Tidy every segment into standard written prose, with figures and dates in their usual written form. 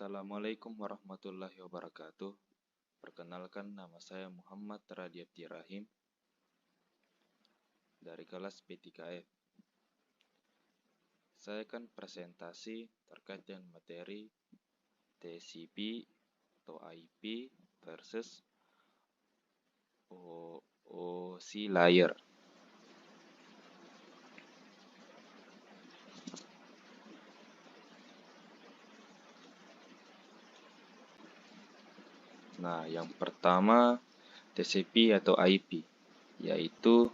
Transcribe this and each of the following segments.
Assalamualaikum warahmatullahi wabarakatuh. Perkenalkan, nama saya Muhammad Radiapti Rahim dari kelas P3F. Saya akan presentasi terkait dengan materi TCP atau IP versus OC layer. Nah, yang pertama TCP atau IP, yaitu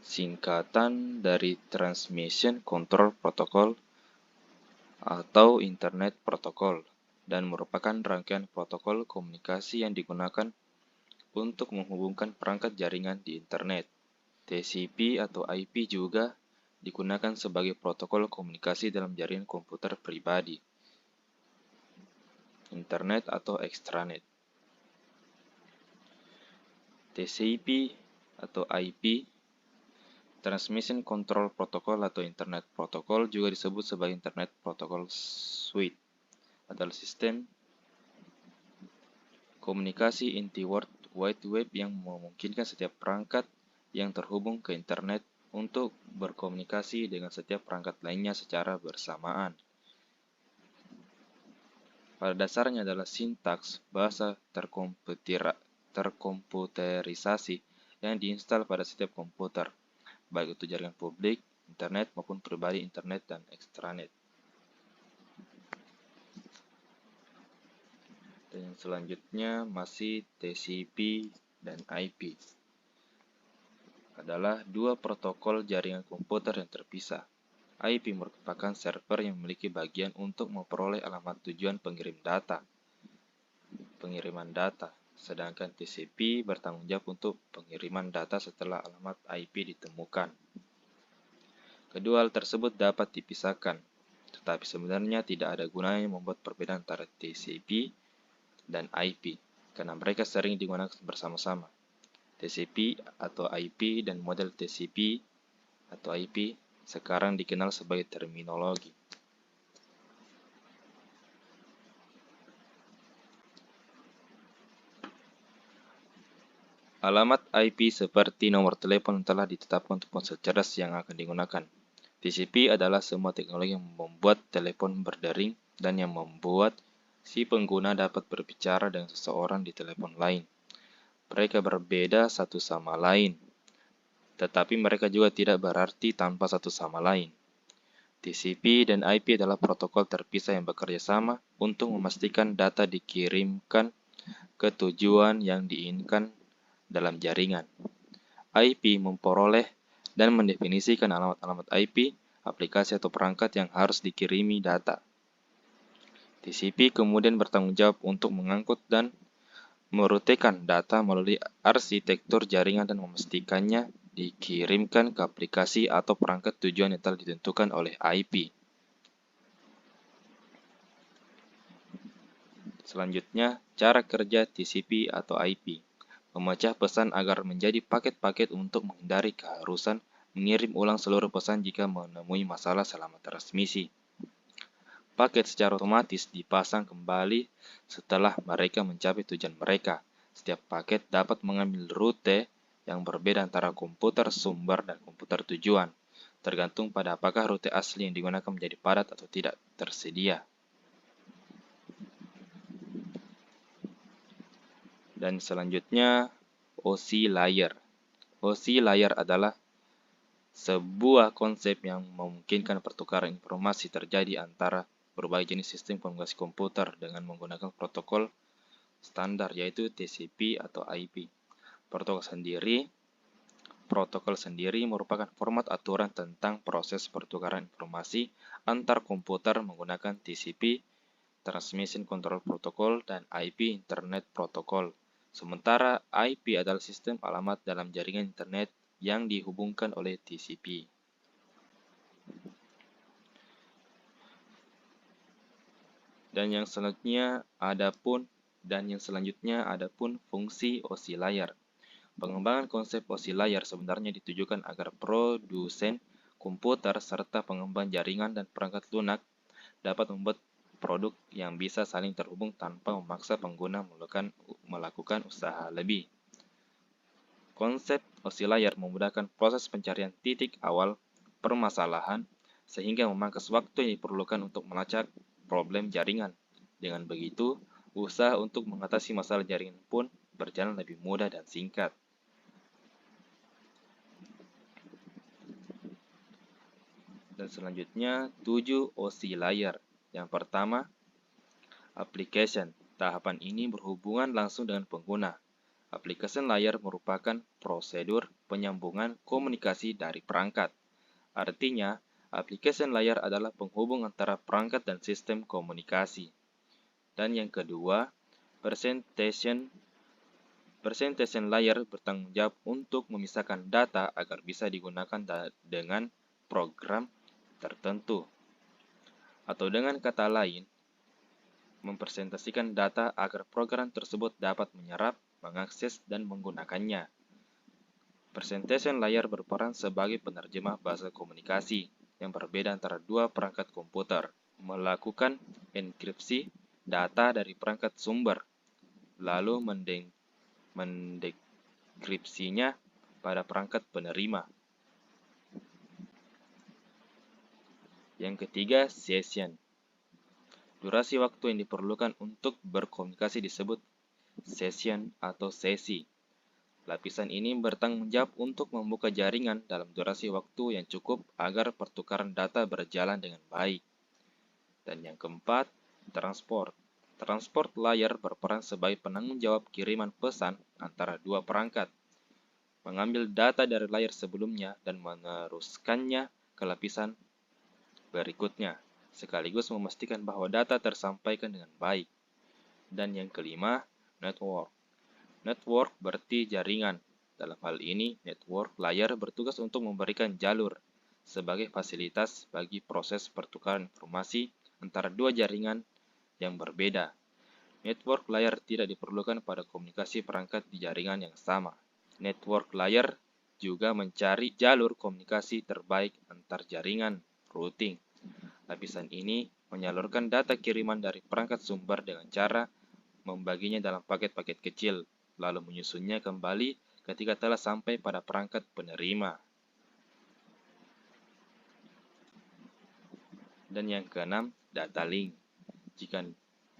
singkatan dari Transmission Control Protocol atau Internet Protocol, dan merupakan rangkaian protokol komunikasi yang digunakan untuk menghubungkan perangkat jaringan di internet. TCP atau IP juga digunakan sebagai protokol komunikasi dalam jaringan komputer pribadi, internet atau extranet. TCP atau IP, Transmission Control Protocol atau Internet Protocol, juga disebut sebagai Internet Protocol Suite, adalah sistem komunikasi inti World Wide Web yang memungkinkan setiap perangkat yang terhubung ke internet untuk berkomunikasi dengan setiap perangkat lainnya secara bersamaan. Pada dasarnya adalah sintaks bahasa terkomputerisasi yang diinstal pada setiap komputer, baik itu jaringan publik, internet, maupun pribadi, internet, dan extranet. Dan yang selanjutnya masih TCP dan IP. Adalah dua protokol jaringan komputer yang terpisah. IP merupakan server yang memiliki bagian untuk memperoleh alamat tujuan pengiriman data, sedangkan TCP bertanggung jawab untuk pengiriman data setelah alamat IP ditemukan. Kedua hal tersebut dapat dipisahkan, tetapi sebenarnya tidak ada gunanya membuat perbedaan antara TCP dan IP, karena mereka sering digunakan bersama-sama. TCP atau IP dan model TCP atau IP sekarang dikenal sebagai terminologi. Alamat IP seperti nomor telepon telah ditetapkan untuk ponsel cerdas yang akan digunakan. TCP adalah semua teknologi yang membuat telepon berdering dan yang membuat si pengguna dapat berbicara dengan seseorang di telepon lain. Mereka berbeda satu sama lain, tetapi mereka juga tidak berarti tanpa satu sama lain. TCP dan IP adalah protokol terpisah yang bekerja sama untuk memastikan data dikirimkan ke tujuan yang diinginkan dalam jaringan. IP memperoleh dan mendefinisikan alamat-alamat IP, aplikasi atau perangkat yang harus dikirimi data. TCP kemudian bertanggung jawab untuk mengangkut dan merutekan data melalui arsitektur jaringan dan memastikannya dikirimkan ke aplikasi atau perangkat tujuan yang telah ditentukan oleh IP. Selanjutnya, cara kerja TCP atau IP. Memecah pesan agar menjadi paket-paket untuk menghindari keharusan mengirim ulang seluruh pesan jika menemui masalah selama transmisi. Paket secara otomatis dipasang kembali setelah mereka mencapai tujuan mereka. Setiap paket dapat mengambil rute yang berbeda antara komputer sumber dan komputer tujuan, tergantung pada apakah rute asli yang digunakan menjadi padat atau tidak tersedia. Dan selanjutnya, OC layer. OC layer adalah sebuah konsep yang memungkinkan pertukaran informasi terjadi antara berbagai jenis sistem komunikasi komputer dengan menggunakan protokol standar, yaitu TCP atau IP. Protokol sendiri merupakan format aturan tentang proses pertukaran informasi antar komputer menggunakan TCP, Transmission Control Protocol, dan IP, Internet Protocol. Sementara IP adalah sistem alamat dalam jaringan internet yang dihubungkan oleh TCP. Dan yang selanjutnya adapun fungsi OC layer. Pengembangan konsep OC layer sebenarnya ditujukan agar produsen komputer serta pengembang jaringan dan perangkat lunak dapat membuat produk yang bisa saling terhubung tanpa memaksa pengguna melakukan usaha lebih. Konsep OSI layar memudahkan proses pencarian titik awal permasalahan sehingga memangkas waktu yang diperlukan untuk melacak problem jaringan. Dengan begitu, usaha untuk mengatasi masalah jaringan pun berjalan lebih mudah dan singkat. Dan selanjutnya, 7 OSI layar. Yang pertama, application. Tahapan ini berhubungan langsung dengan pengguna. Application layer merupakan prosedur penyambungan komunikasi dari perangkat. Artinya, application layer adalah penghubung antara perangkat dan sistem komunikasi. Dan yang kedua, presentation layer bertanggung jawab untuk memisahkan data agar bisa digunakan dengan program tertentu. Atau dengan kata lain, mempresentasikan data agar program tersebut dapat menyerap, mengakses, dan menggunakannya. Presentation layer berperan sebagai penerjemah bahasa komunikasi yang berbeda antara dua perangkat komputer, melakukan enkripsi data dari perangkat sumber, lalu mendekripsinya pada perangkat penerima. Yang ketiga, session. Durasi waktu yang diperlukan untuk berkomunikasi disebut session atau sesi. Lapisan ini bertanggung jawab untuk membuka jaringan dalam durasi waktu yang cukup agar pertukaran data berjalan dengan baik. Dan yang keempat, transport. Transport layer berperan sebagai penanggung jawab kiriman pesan antara dua perangkat, mengambil data dari layar sebelumnya dan meneruskannya ke lapisan berikutnya, sekaligus memastikan bahwa data tersampaikan dengan baik. Dan yang kelima, network. Network berarti jaringan. Dalam hal ini, network layer bertugas untuk memberikan jalur sebagai fasilitas bagi proses pertukaran informasi antara dua jaringan yang berbeda. Network layer tidak diperlukan pada komunikasi perangkat di jaringan yang sama. Network layer juga mencari jalur komunikasi terbaik antar jaringan, routing. Lapisan ini menyalurkan data kiriman dari perangkat sumber dengan cara membaginya dalam paket-paket kecil, lalu menyusunnya kembali ketika telah sampai pada perangkat penerima. Dan yang keenam, data link.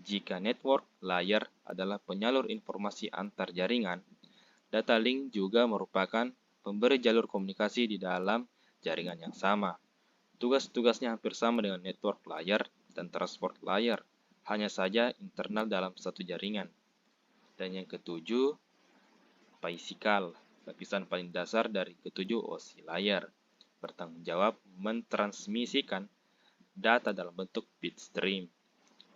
Jika network layer adalah penyalur informasi antar jaringan, data link juga merupakan pemberi jalur komunikasi di dalam jaringan yang sama. Tugas-tugasnya hampir sama dengan network layer dan transport layer, hanya saja internal dalam satu jaringan. Dan yang ketujuh, physical, lapisan paling dasar dari ketujuh OSI layer, bertanggung jawab mentransmisikan data dalam bentuk bit stream.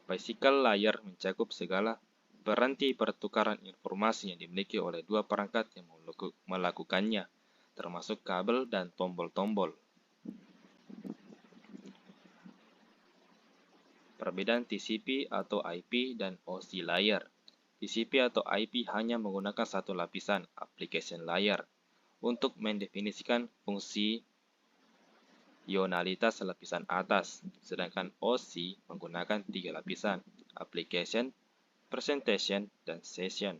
Physical layer mencakup segala peranti pertukaran informasi yang dimiliki oleh dua perangkat yang melakukannya, termasuk kabel dan tombol-tombol. Perbedaan TCP atau IP dan OSI layer. TCP atau IP hanya menggunakan satu lapisan, application layer, untuk mendefinisikan fungsi ionalitas lapisan atas, sedangkan OSI menggunakan tiga lapisan, application, presentation, dan session.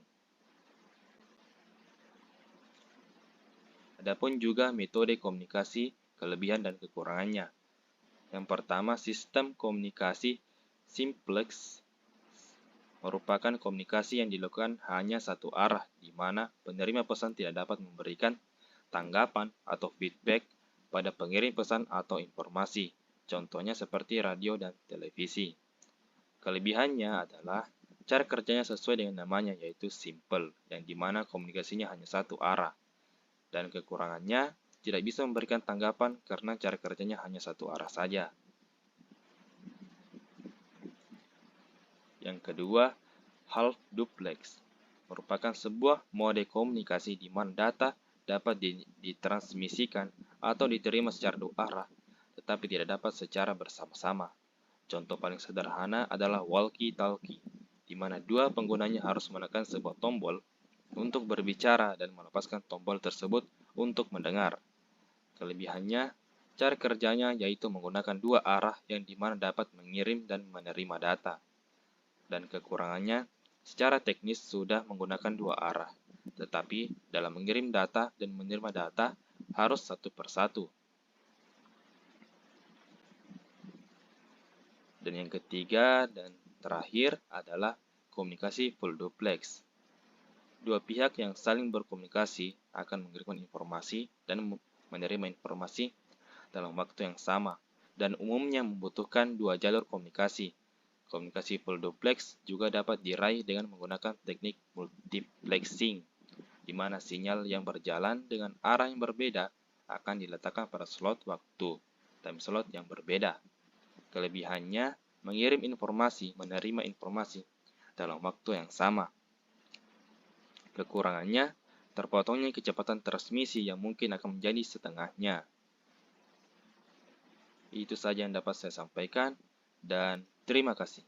Adapun juga metode komunikasi, kelebihan dan kekurangannya. Yang pertama, sistem komunikasi simplex merupakan komunikasi yang dilakukan hanya satu arah, di mana penerima pesan tidak dapat memberikan tanggapan atau feedback pada pengirim pesan atau informasi, contohnya seperti radio dan televisi. Kelebihannya adalah cara kerjanya sesuai dengan namanya, yaitu simple, yang dimana komunikasinya hanya satu arah. Dan kekurangannya, tidak bisa memberikan tanggapan karena cara kerjanya hanya satu arah saja. Yang kedua, half duplex merupakan sebuah mode komunikasi di mana data dapat ditransmisikan atau diterima secara dua arah, tetapi tidak dapat secara bersama-sama. Contoh paling sederhana adalah walkie-talkie, di mana dua penggunanya harus menekan sebuah tombol untuk berbicara dan melepaskan tombol tersebut untuk mendengar. Kelebihannya, Cara kerjanya yaitu menggunakan dua arah yang dimana dapat mengirim dan menerima data. Dan kekurangannya, secara teknis sudah menggunakan dua arah. Tetapi dalam mengirim data dan menerima data harus satu persatu. Dan yang ketiga dan terakhir adalah komunikasi full duplex. Dua pihak yang saling berkomunikasi akan mengirimkan informasi dan menerima informasi dalam waktu yang sama, dan umumnya membutuhkan dua jalur komunikasi. Komunikasi full duplex juga dapat diraih dengan menggunakan teknik multiplexing, di mana sinyal yang berjalan dengan arah yang berbeda akan diletakkan pada slot waktu, time slot yang berbeda. Kelebihannya, mengirim informasi, menerima informasi dalam waktu yang sama. Kekurangannya, terpotongnya kecepatan transmisi yang mungkin akan menjadi setengahnya. Itu saja yang dapat saya sampaikan, dan terima kasih.